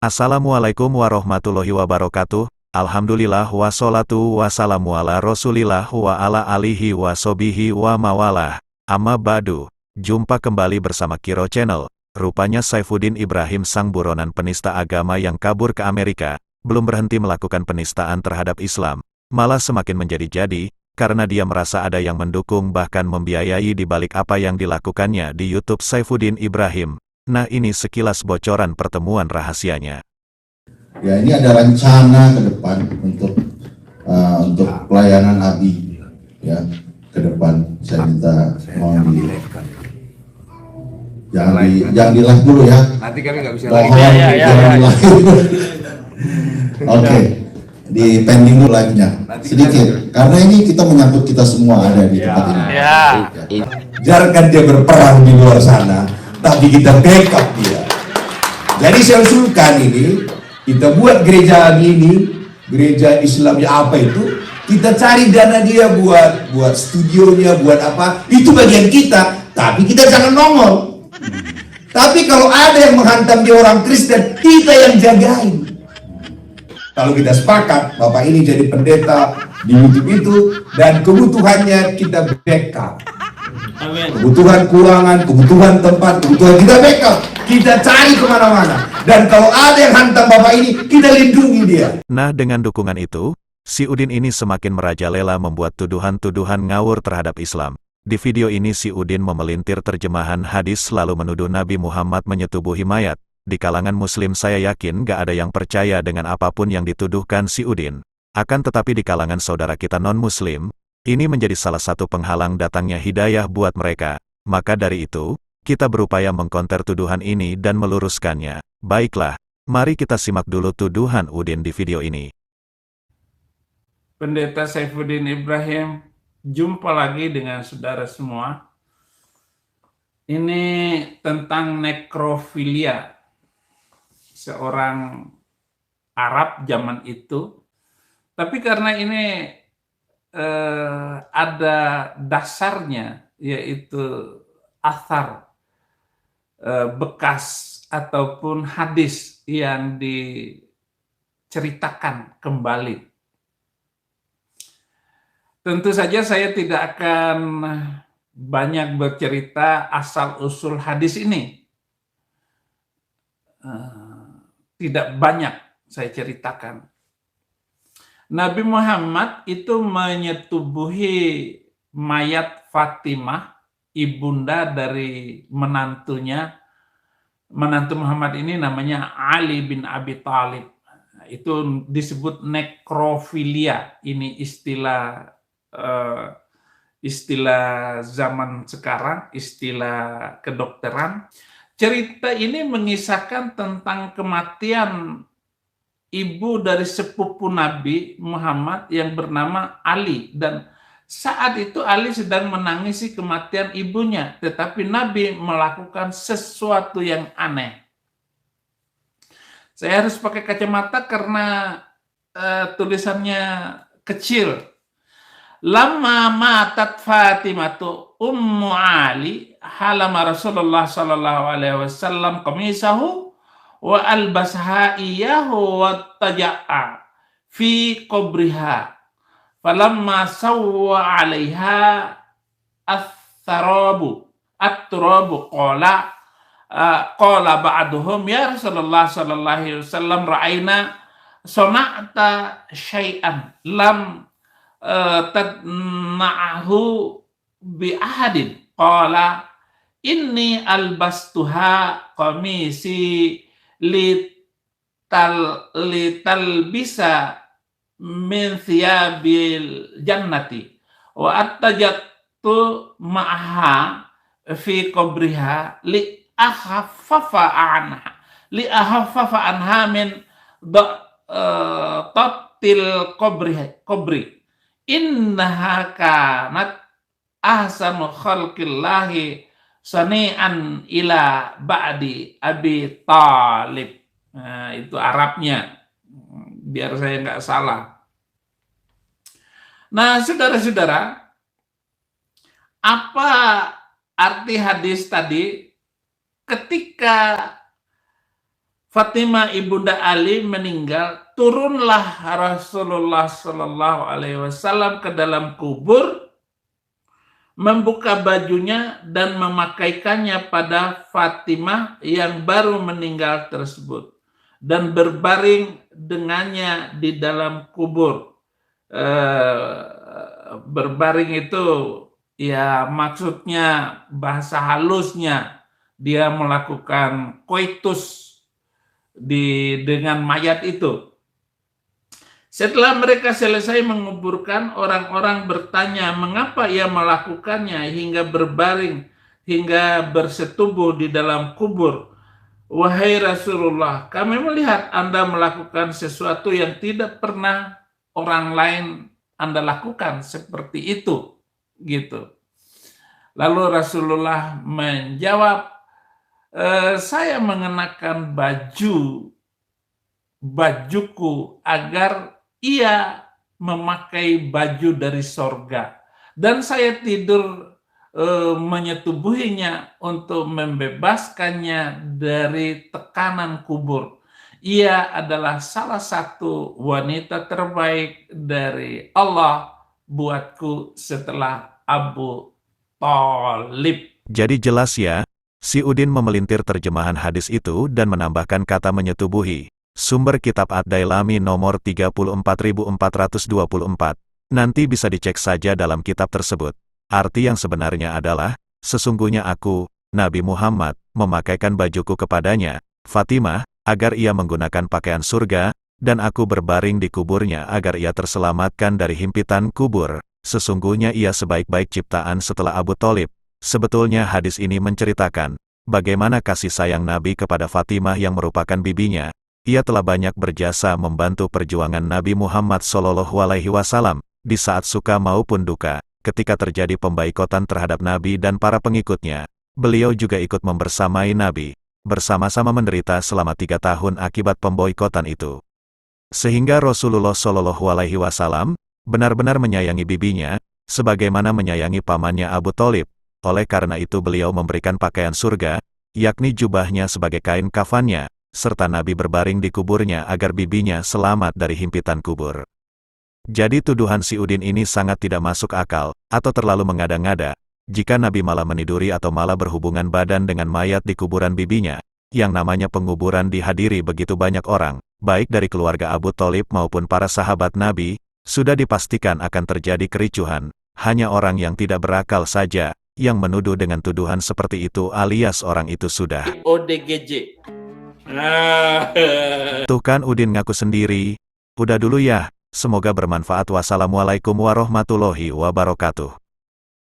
Assalamualaikum warahmatullahi wabarakatuh. Alhamdulillah wassalatu wassalamu ala rasulillah wa ala alihi wa sobihi wa mawalah. Amma ba'du. Jumpa kembali bersama Kiro Channel. Rupanya Saifuddin Ibrahim sang buronan penista agama yang kabur ke Amerika, belum berhenti melakukan penistaan terhadap Islam. Malah semakin menjadi-jadi, karena dia merasa ada yang mendukung bahkan membiayai di balik apa yang dilakukannya di YouTube Saifuddin Ibrahim. Nah, ini sekilas bocoran pertemuan rahasianya. Ya, ini ada rencana ke depan untuk pelayanan Abi, ya, ke depan. Saya minta mohon jangan di live dulu ya. Nanti kami nggak bisa Mohon lagi. jangan di live. Oke, di pending dulu live-nya sedikit, karena ini kita menyangkut kita semua ada di tempat ini. Biarkan dia berperang di luar sana, tapi kita backup dia. Jadi saya usulkan ini, kita buat gereja ini, gereja Islam ya apa itu, kita cari dana dia buat studionya, buat apa, itu bagian kita, tapi kita jangan nongol. Tapi kalau ada yang menghantam dia orang Kristen, kita yang jagain. Kalau kita sepakat, Bapak ini jadi pendeta di YouTube itu, dan kebutuhannya kita backup. Kebutuhan keuangan, kebutuhan tempat, kebutuhan kita backup, kita cari kemana-mana. Dan kalau ada yang hantam Bapak ini, kita lindungi dia. Nah, dengan dukungan itu, si Udin ini semakin merajalela membuat tuduhan-tuduhan ngawur terhadap Islam. Di video ini si Udin memelintir terjemahan hadis lalu menuduh Nabi Muhammad menyetubuhi mayat. Di kalangan muslim saya yakin gak ada yang percaya dengan apapun yang dituduhkan si Udin. Akan tetapi di kalangan saudara kita non-muslim, ini menjadi salah satu penghalang datangnya hidayah buat mereka. Maka dari itu, kita berupaya mengkonter tuduhan ini dan meluruskannya. Baiklah, mari kita simak dulu tuduhan Udin di video ini. Pendeta Saifuddin Ibrahim, jumpa lagi dengan saudara semua. Ini tentang nekrofilia. Seorang Arab zaman itu. Tapi karena ini ada dasarnya, yaitu athar, bekas ataupun hadis yang diceritakan kembali. Tentu saja saya tidak akan banyak bercerita asal-usul hadis ini. Tidak banyak saya ceritakan. Nabi Muhammad itu menyetubuhi mayat Fatimah, ibunda dari menantunya. Menantu Muhammad ini namanya Ali bin Abi Thalib. Itu disebut nekrofilia. Ini istilah zaman sekarang, istilah kedokteran. Cerita ini mengisahkan tentang kematian ibu dari sepupu Nabi Muhammad yang bernama Ali. Dan saat itu Ali sedang menangisi kematian ibunya, tetapi Nabi melakukan sesuatu yang aneh. Saya harus pakai kacamata karena tulisannya kecil. Lama matat Fatimatu ummu Ali halama Rasulullah sallallahu alaihi wasallam qamisahu wa albasaha iyahu wa taja'a fi qabriha falamma sawwa 'alaiha at-turabu qala ba'duhum ya Rasulullah sallallahu alaihi wasallam ra'aina sana'ta syai'an lam tadma'ahu bi ahadin qala inni albastuha qamisi lital bisa min thiyabil jannati wa attajattu ma'aha fi qabriha li ahaffafa anha min tatil qabri innaha kanat ahsanu khalqillahi sani'an ila ba'di Abi Thalib. Nah, itu Arabnya, biar saya nggak salah. Nah, saudara-saudara, apa arti hadis tadi? Ketika Fatimah ibunda Ali meninggal, turunlah Rasulullah Shallallahu Alaihi Wasallam ke dalam kubur, membuka bajunya dan memakaikannya pada Fatimah yang baru meninggal tersebut, dan berbaring dengannya di dalam kubur. Berbaring itu ya maksudnya bahasa halusnya dia melakukan koitus dengan mayat itu. Setelah mereka selesai menguburkan, orang-orang bertanya mengapa ia melakukannya hingga berbaring, hingga bersetubuh di dalam kubur. Wahai Rasulullah, kami melihat Anda melakukan sesuatu yang tidak pernah orang lain Anda lakukan seperti itu, gitu. Lalu Rasulullah menjawab, saya mengenakan bajuku agar ia memakai baju dari sorga, dan saya tidur menyetubuhinya untuk membebaskannya dari tekanan kubur. Ia adalah salah satu wanita terbaik dari Allah buatku setelah Abu Thalib. Jadi jelas ya, si Udin memelintir terjemahan hadis itu dan menambahkan kata menyetubuhi. Sumber kitab Ad-Dailami nomor 34424. Nanti bisa dicek saja dalam kitab tersebut. Arti yang sebenarnya adalah, sesungguhnya aku, Nabi Muhammad, memakaikan bajuku kepadanya, Fatimah, agar ia menggunakan pakaian surga, dan aku berbaring di kuburnya agar ia terselamatkan dari himpitan kubur. Sesungguhnya ia sebaik-baik ciptaan setelah Abu Thalib. Sebetulnya hadis ini menceritakan bagaimana kasih sayang Nabi kepada Fatimah yang merupakan bibinya. Ia telah banyak berjasa membantu perjuangan Nabi Muhammad SAW di saat suka maupun duka. Ketika terjadi pembaikotan terhadap Nabi dan para pengikutnya, beliau juga ikut membersamai Nabi, bersama-sama menderita selama 3 tahun akibat pemboikotan itu. Sehingga Rasulullah SAW benar-benar menyayangi bibinya, sebagaimana menyayangi pamannya Abu Thalib. Oleh karena itu beliau memberikan pakaian surga, yakni jubahnya sebagai kain kafannya, serta Nabi berbaring di kuburnya agar bibinya selamat dari himpitan kubur. Jadi tuduhan si Udin ini sangat tidak masuk akal, atau terlalu mengada-ngada, jika Nabi malah meniduri atau malah berhubungan badan dengan mayat di kuburan bibinya, yang namanya penguburan dihadiri begitu banyak orang, baik dari keluarga Abu Thalib maupun para sahabat Nabi, sudah dipastikan akan terjadi kericuhan. Hanya orang yang tidak berakal saja yang menuduh dengan tuduhan seperti itu, alias orang itu sudah ODGJ. Tuh kan Udin ngaku sendiri. Udah dulu ya, semoga bermanfaat. Wassalamualaikum warahmatullahi wabarakatuh.